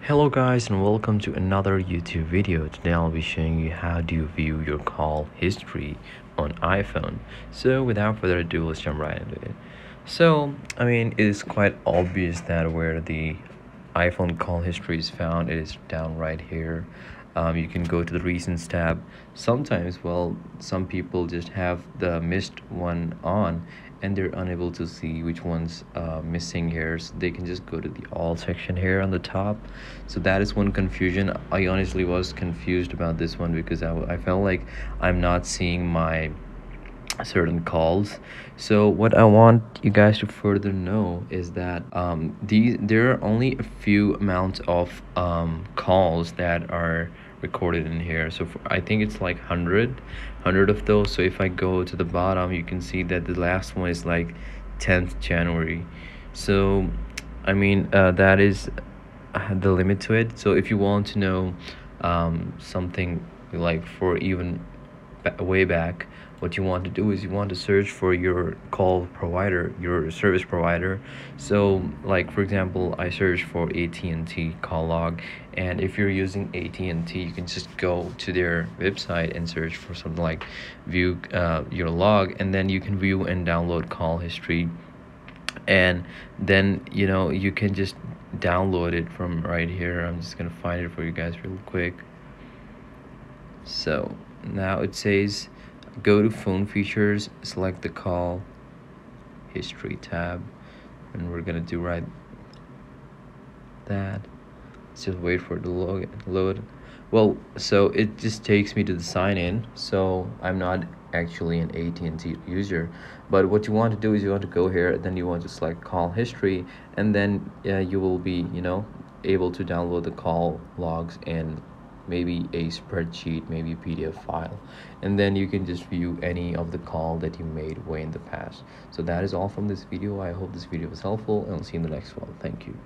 Hello guys and welcome to another YouTube video. Today I'll be showing you how do you view your call history on iPhone. So without further ado, let's jump right into it. It is quite obvious that where the iPhone call history is found, it is down right here. You can go to the recents tab. Sometimes, some people just have the missed one on and they're unable to see which one's missing here, so they can just go to the all section here on the top. So that is one confusion. I honestly was confused about this one because I felt like I'm not seeing my certain calls. So what I want you guys to further know is that there are only a few amounts of calls that are recorded in here. So I think it's like 100 of those. So if I go to the bottom, you can see that the last one is like 10th January. So that is the limit to it. So if you want to know something like for even way back, what you want to do is you want to search for your call provider, your service provider. So like for example, I search for AT&T call log, and if you're using AT&T, you can just go to their website and search for something like view your log, and then you can view and download call history. And then you can just download it from right here. I'm just gonna find it for you guys real quick. So now it says go to phone features, select the call history tab, and we're gonna do right that. Just wait for it to load. Well, so it just takes me to the sign in. So I'm not actually an AT&T user, but what you want to do is you want to go here, then you want to select call history, and then you will be able to download the call logs and maybe a spreadsheet, maybe a PDF file, and then you can just view any of the call that you made way in the past. So that is all from this video. I hope this video was helpful, and I'll see you in the next one. Thank you.